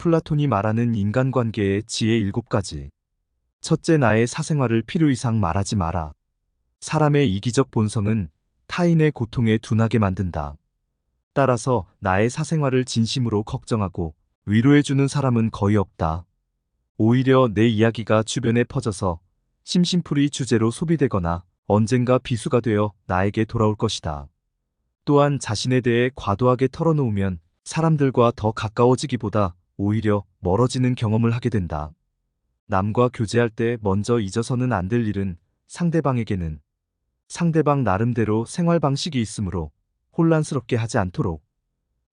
플라톤이 말하는 인간관계의 지혜 7가지. 첫째, 나의 사생활을 필요 이상 말하지 마라. 사람의 이기적 본성은 타인의 고통에 둔하게 만든다. 따라서 나의 사생활을 진심으로 걱정하고 위로해주는 사람은 거의 없다. 오히려 내 이야기가 주변에 퍼져서 심심풀이 주제로 소비되거나 언젠가 비수가 되어 나에게 돌아올 것이다. 또한 자신에 대해 과도하게 털어놓으면 사람들과 더 가까워지기보다 오히려 멀어지는 경험을 하게 된다. 남과 교제할 때 먼저 잊어서는 안 될 일은 상대방에게는 상대방 나름대로 생활 방식이 있으므로 혼란스럽게 하지 않도록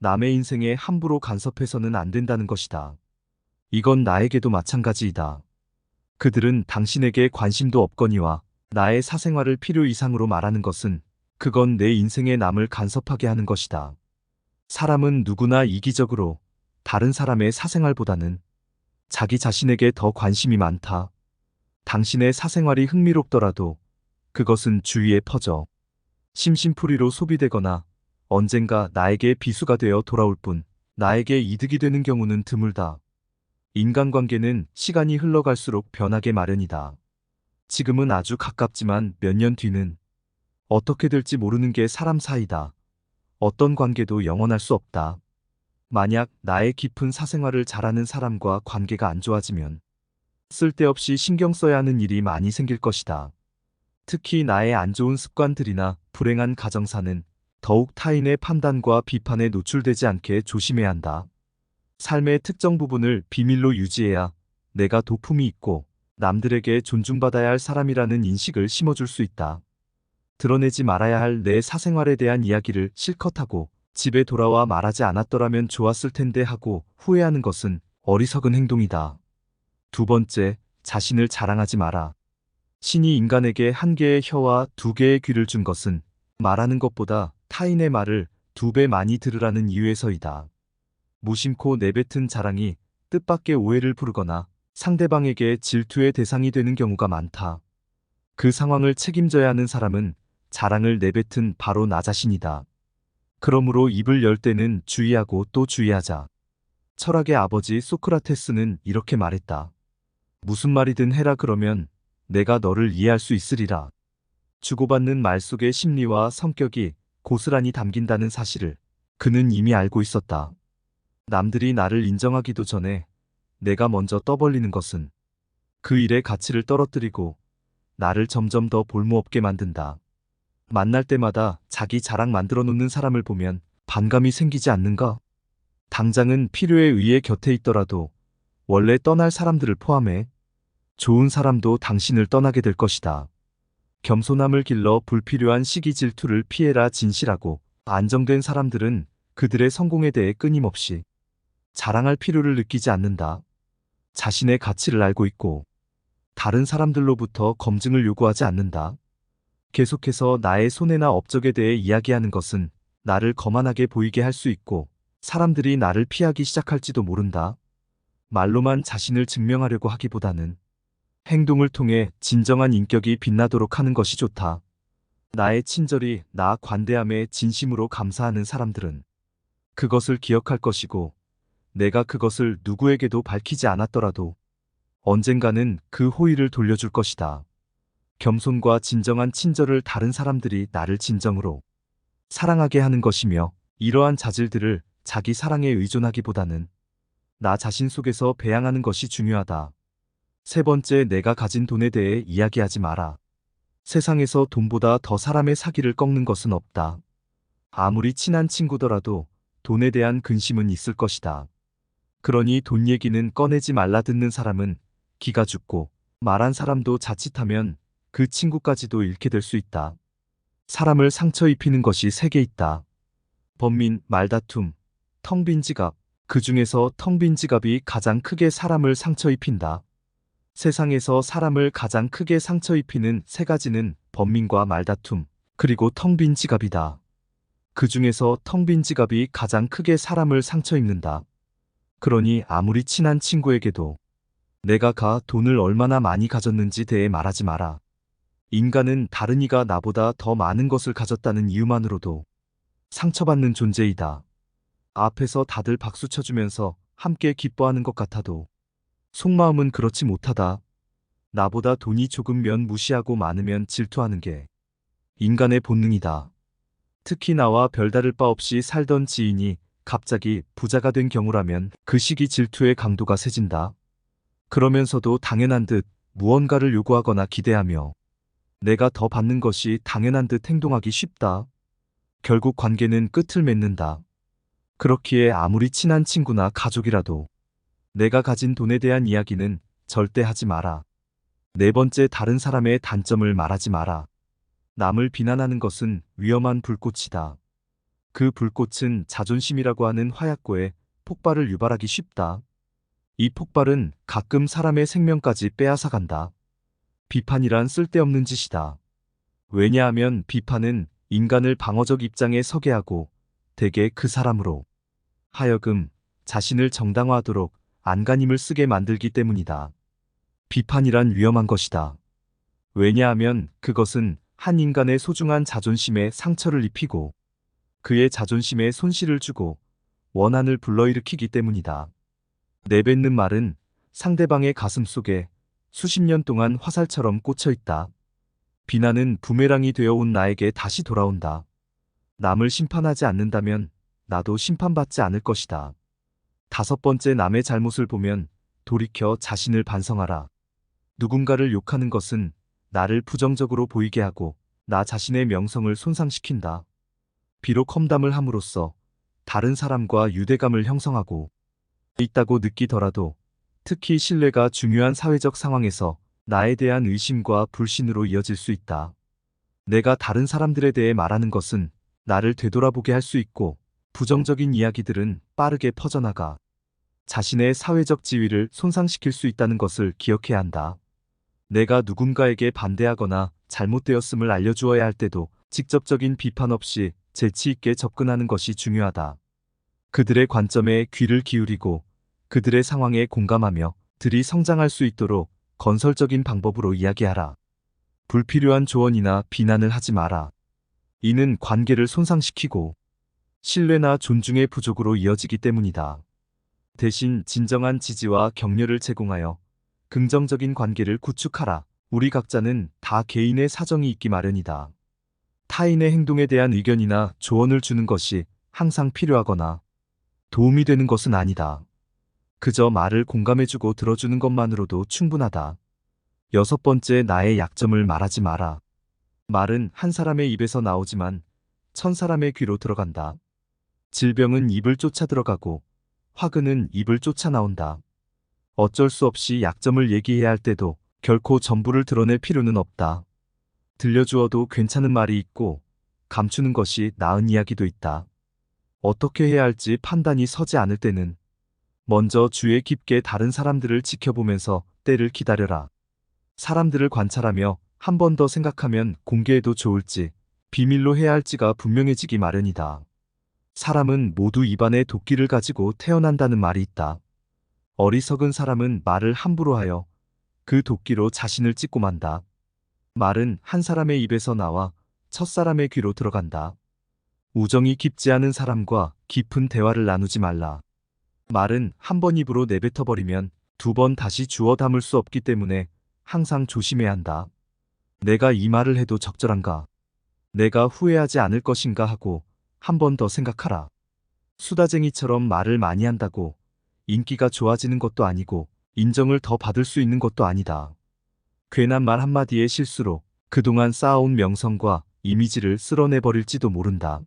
남의 인생에 함부로 간섭해서는 안 된다는 것이다. 이건 나에게도 마찬가지이다. 그들은 당신에게 관심도 없거니와 나의 사생활을 필요 이상으로 말하는 것은 그건 내 인생에 남을 간섭하게 하는 것이다. 사람은 누구나 이기적으로 다른 사람의 사생활보다는 자기 자신에게 더 관심이 많다. 당신의 사생활이 흥미롭더라도 그것은 주위에 퍼져 심심풀이로 소비되거나 언젠가 나에게 비수가 되어 돌아올 뿐 나에게 이득이 되는 경우는 드물다. 인간관계는 시간이 흘러갈수록 변하게 마련이다. 지금은 아주 가깝지만 몇 년 뒤는 어떻게 될지 모르는 게 사람 사이다. 어떤 관계도 영원할 수 없다. 만약 나의 깊은 사생활을 잘 아는 사람과 관계가 안 좋아지면 쓸데없이 신경 써야 하는 일이 많이 생길 것이다. 특히 나의 안 좋은 습관들이나 불행한 가정사는 더욱 타인의 판단과 비판에 노출되지 않게 조심해야 한다. 삶의 특정 부분을 비밀로 유지해야 내가 도품이 있고 남들에게 존중받아야 할 사람이라는 인식을 심어줄 수 있다. 드러내지 말아야 할 내 사생활에 대한 이야기를 실컷 하고 집에 돌아와 말하지 않았더라면 좋았을 텐데 하고 후회하는 것은 어리석은 행동이다. 두 번째, 자신을 자랑하지 마라. 신이 인간에게 한 개의 혀와 두 개의 귀를 준 것은 말하는 것보다 타인의 말을 2배 많이 들으라는 이유에서이다. 무심코 내뱉은 자랑이 뜻밖의 오해를 부르거나 상대방에게 질투의 대상이 되는 경우가 많다. 그 상황을 책임져야 하는 사람은 자랑을 내뱉은 바로 나 자신이다. 그러므로 입을 열 때는 주의하고 또 주의하자. 철학의 아버지 소크라테스는 이렇게 말했다. 무슨 말이든 해라 그러면 내가 너를 이해할 수 있으리라. 주고받는 말 속의 심리와 성격이 고스란히 담긴다는 사실을 그는 이미 알고 있었다. 남들이 나를 인정하기도 전에 내가 먼저 떠벌리는 것은 그 일의 가치를 떨어뜨리고 나를 점점 더 볼모없게 만든다. 만날 때마다 자기 자랑 만들어 놓는 사람을 보면 반감이 생기지 않는가? 당장은 필요에 의해 곁에 있더라도 원래 떠날 사람들을 포함해 좋은 사람도 당신을 떠나게 될 것이다. 겸손함을 길러 불필요한 시기 질투를 피해라. 진실하고 안정된 사람들은 그들의 성공에 대해 끊임없이 자랑할 필요를 느끼지 않는다. 자신의 가치를 알고 있고 다른 사람들로부터 검증을 요구하지 않는다. 계속해서 나의 손해나 업적에 대해 이야기하는 것은 나를 거만하게 보이게 할 수 있고 사람들이 나를 피하기 시작할지도 모른다. 말로만 자신을 증명하려고 하기보다는 행동을 통해 진정한 인격이 빛나도록 하는 것이 좋다. 나의 친절이 나 관대함에 진심으로 감사하는 사람들은 그것을 기억할 것이고 내가 그것을 누구에게도 밝히지 않았더라도 언젠가는 그 호의를 돌려줄 것이다. 겸손과 진정한 친절을 다른 사람들이 나를 진정으로 사랑하게 하는 것이며 이러한 자질들을 자기 사랑에 의존하기보다는 나 자신 속에서 배양하는 것이 중요하다. 세 번째, 내가 가진 돈에 대해 이야기하지 마라. 세상에서 돈보다 더 사람의 사기를 꺾는 것은 없다. 아무리 친한 친구더라도 돈에 대한 근심은 있을 것이다. 그러니 돈 얘기는 꺼내지 말라. 듣는 사람은 기가 죽고 말한 사람도 자칫하면 그 친구까지도 잃게 될 수 있다. 사람을 상처 입히는 것이 3개 있다. 번민, 말다툼, 텅 빈 지갑. 그 중에서 텅 빈 지갑이 가장 크게 사람을 상처 입힌다. 세상에서 사람을 가장 크게 상처 입히는 3가지는 번민과 말다툼, 그리고 텅 빈 지갑이다. 그 중에서 텅 빈 지갑이 가장 크게 사람을 상처 입는다. 그러니 아무리 친한 친구에게도 내가 돈을 얼마나 많이 가졌는지 대해 말하지 마라. 인간은 다른 이가 나보다 더 많은 것을 가졌다는 이유만으로도 상처받는 존재이다. 앞에서 다들 박수 쳐주면서 함께 기뻐하는 것 같아도 속마음은 그렇지 못하다. 나보다 돈이 조금면 무시하고 많으면 질투하는 게 인간의 본능이다. 특히 나와 별다를 바 없이 살던 지인이 갑자기 부자가 된 경우라면 그 시기 질투의 강도가 세진다. 그러면서도 당연한 듯 무언가를 요구하거나 기대하며 내가 더 받는 것이 당연한 듯 행동하기 쉽다. 결국 관계는 끝을 맺는다. 그렇기에 아무리 친한 친구나 가족이라도 내가 가진 돈에 대한 이야기는 절대 하지 마라. 네 번째, 다른 사람의 단점을 말하지 마라. 남을 비난하는 것은 위험한 불꽃이다. 그 불꽃은 자존심이라고 하는 화약고에 폭발을 유발하기 쉽다. 이 폭발은 가끔 사람의 생명까지 빼앗아간다. 비판이란 쓸데없는 짓이다. 왜냐하면 비판은 인간을 방어적 입장에 서게 하고 대개 그 사람으로 하여금 자신을 정당화하도록 안간힘을 쓰게 만들기 때문이다. 비판이란 위험한 것이다. 왜냐하면 그것은 한 인간의 소중한 자존심에 상처를 입히고 그의 자존심에 손실을 주고 원한을 불러일으키기 때문이다. 내뱉는 말은 상대방의 가슴 속에 수십 년 동안 화살처럼 꽂혀 있다. 비난은 부메랑이 되어 온 나에게 다시 돌아온다. 남을 심판하지 않는다면 나도 심판받지 않을 것이다. 다섯 번째, 남의 잘못을 보면 돌이켜 자신을 반성하라. 누군가를 욕하는 것은 나를 부정적으로 보이게 하고 나 자신의 명성을 손상시킨다. 비록 험담을 함으로써 다른 사람과 유대감을 형성하고 있다고 느끼더라도 특히 신뢰가 중요한 사회적 상황에서 나에 대한 의심과 불신으로 이어질 수 있다. 내가 다른 사람들에 대해 말하는 것은 나를 되돌아보게 할 수 있고 부정적인 이야기들은 빠르게 퍼져나가 자신의 사회적 지위를 손상시킬 수 있다는 것을 기억해야 한다. 내가 누군가에게 반대하거나 잘못되었음을 알려주어야 할 때도 직접적인 비판 없이 재치 있게 접근하는 것이 중요하다. 그들의 관점에 귀를 기울이고 그들의 상황에 공감하며 들이 성장할 수 있도록 건설적인 방법으로 이야기하라. 불필요한 조언이나 비난을 하지 마라. 이는 관계를 손상시키고 신뢰나 존중의 부족으로 이어지기 때문이다. 대신 진정한 지지와 격려를 제공하여 긍정적인 관계를 구축하라. 우리 각자는 다 개인의 사정이 있기 마련이다. 타인의 행동에 대한 의견이나 조언을 주는 것이 항상 필요하거나 도움이 되는 것은 아니다. 그저 말을 공감해주고 들어주는 것만으로도 충분하다. 여섯 번째, 나의 약점을 말하지 마라. 말은 한 사람의 입에서 나오지만 천 사람의 귀로 들어간다. 질병은 입을 쫓아 들어가고 화근은 입을 쫓아 나온다. 어쩔 수 없이 약점을 얘기해야 할 때도 결코 전부를 드러낼 필요는 없다. 들려주어도 괜찮은 말이 있고 감추는 것이 나은 이야기도 있다. 어떻게 해야 할지 판단이 서지 않을 때는 먼저 주의 깊게 다른 사람들을 지켜보면서 때를 기다려라. 사람들을 관찰하며 한 번 더 생각하면 공개해도 좋을지 비밀로 해야 할지가 분명해지기 마련이다. 사람은 모두 입안에 도끼를 가지고 태어난다는 말이 있다. 어리석은 사람은 말을 함부로 하여 그 도끼로 자신을 찢고 만다. 말은 한 사람의 입에서 나와 첫사람의 귀로 들어간다. 우정이 깊지 않은 사람과 깊은 대화를 나누지 말라. 말은 한 번 입으로 내뱉어버리면 두 번 다시 주워 담을 수 없기 때문에 항상 조심해야 한다. 내가 이 말을 해도 적절한가? 내가 후회하지 않을 것인가 하고 한 번 더 생각하라. 수다쟁이처럼 말을 많이 한다고 인기가 좋아지는 것도 아니고 인정을 더 받을 수 있는 것도 아니다. 괜한 말 한마디의 실수로 그동안 쌓아온 명성과 이미지를 쓸어내버릴지도 모른다.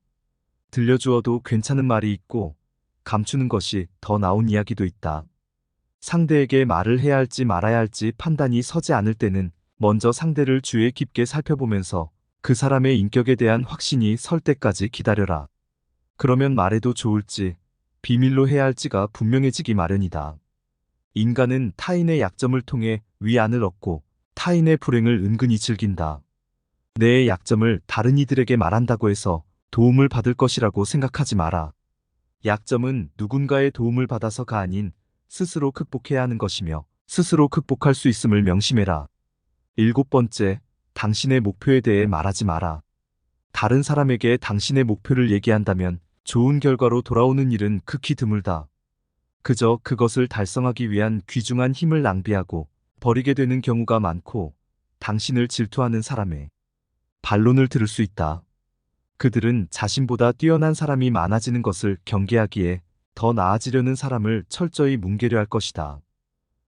들려주어도 괜찮은 말이 있고 감추는 것이 더 나은 이야기도 있다. 상대에게 말을 해야 할지 말아야 할지 판단이 서지 않을 때는 먼저 상대를 주의 깊게 살펴보면서 그 사람의 인격에 대한 확신이 설 때까지 기다려라. 그러면 말해도 좋을지 비밀로 해야 할지가 분명해지기 마련이다. 인간은 타인의 약점을 통해 위안을 얻고 타인의 불행을 은근히 즐긴다. 내 약점을 다른 이들에게 말한다고 해서 도움을 받을 것이라고 생각하지 마라. 약점은 누군가의 도움을 받아서가 아닌 스스로 극복해야 하는 것이며 스스로 극복할 수 있음을 명심해라. 일곱 번째, 당신의 목표에 대해 말하지 마라. 다른 사람에게 당신의 목표를 얘기한다면 좋은 결과로 돌아오는 일은 극히 드물다. 그저 그것을 달성하기 위한 귀중한 힘을 낭비하고 버리게 되는 경우가 많고, 당신을 질투하는 사람의 반론을 들을 수 있다. 그들은 자신보다 뛰어난 사람이 많아지는 것을 경계하기에 더 나아지려는 사람을 철저히 뭉개려 할 것이다.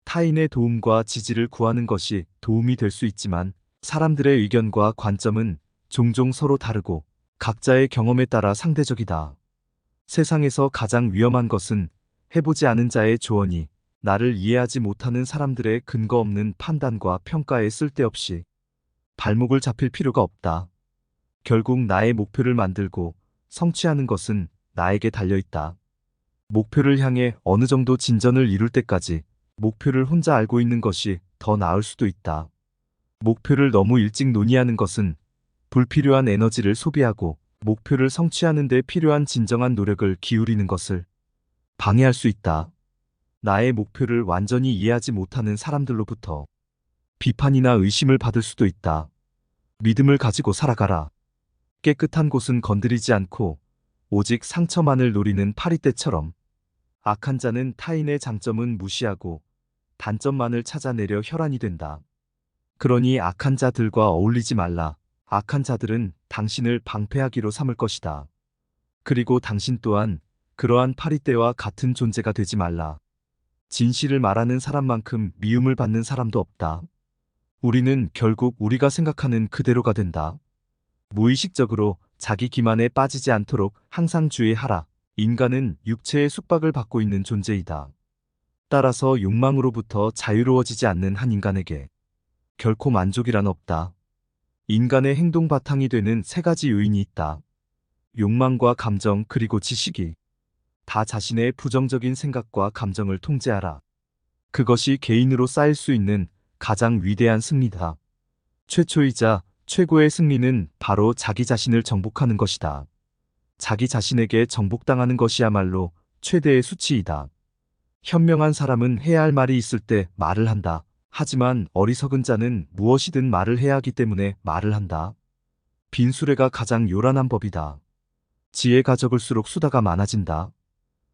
타인의 도움과 지지를 구하는 것이 도움이 될 수 있지만, 사람들의 의견과 관점은 종종 서로 다르고 각자의 경험에 따라 상대적이다. 세상에서 가장 위험한 것은 해보지 않은 자의 조언이 나를 이해하지 못하는 사람들의 근거 없는 판단과 평가에 쓸데없이 발목을 잡힐 필요가 없다. 결국 나의 목표를 만들고 성취하는 것은 나에게 달려있다. 목표를 향해 어느 정도 진전을 이룰 때까지 목표를 혼자 알고 있는 것이 더 나을 수도 있다. 목표를 너무 일찍 논의하는 것은 불필요한 에너지를 소비하고 목표를 성취하는 데 필요한 진정한 노력을 기울이는 것을 방해할 수 있다. 나의 목표를 완전히 이해하지 못하는 사람들로부터 비판이나 의심을 받을 수도 있다. 믿음을 가지고 살아가라. 깨끗한 곳은 건드리지 않고 오직 상처만을 노리는 파리떼처럼, 악한 자는 타인의 장점은 무시하고 단점만을 찾아내려 혈안이 된다. 그러니 악한 자들과 어울리지 말라. 악한 자들은 당신을 방패하기로 삼을 것이다. 그리고 당신 또한 그러한 파리떼와 같은 존재가 되지 말라. 진실을 말하는 사람만큼 미움을 받는 사람도 없다. 우리는 결국 우리가 생각하는 그대로가 된다. 무의식적으로 자기 기만에 빠지지 않도록 항상 주의하라. 인간은 육체의 숙박을 받고 있는 존재이다. 따라서 욕망으로부터 자유로워지지 않는 한 인간에게 결코 만족이란 없다. 인간의 행동 바탕이 되는 세 가지 요인이 있다. 욕망과 감정 그리고 지식이 다 자신의 부정적인 생각과 감정을 통제하라. 그것이 개인으로 쌓일 수 있는 가장 위대한 승리다. 최초이자 최고의 승리는 바로 자기 자신을 정복하는 것이다. 자기 자신에게 정복당하는 것이야말로 최대의 수치이다. 현명한 사람은 해야 할 말이 있을 때 말을 한다. 하지만 어리석은 자는 무엇이든 말을 해야 하기 때문에 말을 한다. 빈수레가 가장 요란한 법이다. 지혜가 적을수록 수다가 많아진다.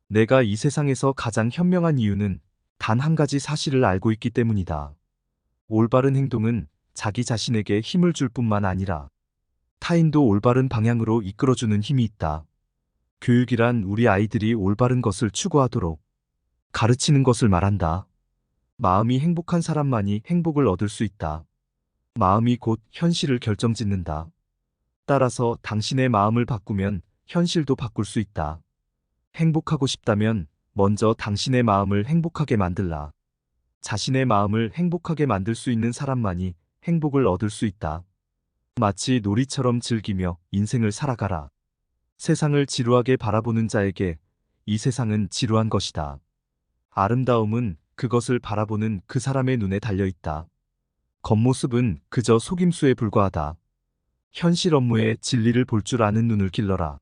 내가 이 세상에서 가장 현명한 이유는 단 한 가지 사실을 알고 있기 때문이다. 올바른 행동은 자기 자신에게 힘을 줄 뿐만 아니라 타인도 올바른 방향으로 이끌어주는 힘이 있다. 교육이란 우리 아이들이 올바른 것을 추구하도록 가르치는 것을 말한다. 마음이 행복한 사람만이 행복을 얻을 수 있다. 마음이 곧 현실을 결정짓는다. 따라서 당신의 마음을 바꾸면 현실도 바꿀 수 있다. 행복하고 싶다면 먼저 당신의 마음을 행복하게 만들라. 자신의 마음을 행복하게 만들 수 있는 사람만이 행복을 얻을 수 있다. 마치 놀이처럼 즐기며 인생을 살아가라. 세상을 지루하게 바라보는 자에게 이 세상은 지루한 것이다. 아름다움은 그것을 바라보는 그 사람의 눈에 달려 있다. 겉모습은 그저 속임수에 불과하다. 현실 업무에 진리를 볼 줄 아는 눈을 길러라.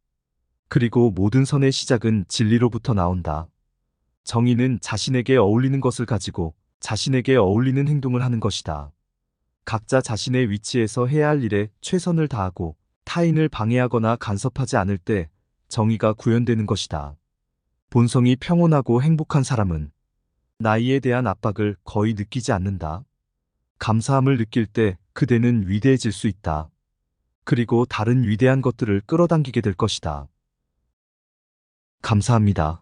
그리고 모든 선의 시작은 진리로부터 나온다. 정의는 자신에게 어울리는 것을 가지고 자신에게 어울리는 행동을 하는 것이다. 각자 자신의 위치에서 해야 할 일에 최선을 다하고 타인을 방해하거나 간섭하지 않을 때 정의가 구현되는 것이다. 본성이 평온하고 행복한 사람은 나이에 대한 압박을 거의 느끼지 않는다. 감사함을 느낄 때 그대는 위대해질 수 있다. 그리고 다른 위대한 것들을 끌어당기게 될 것이다. 감사합니다.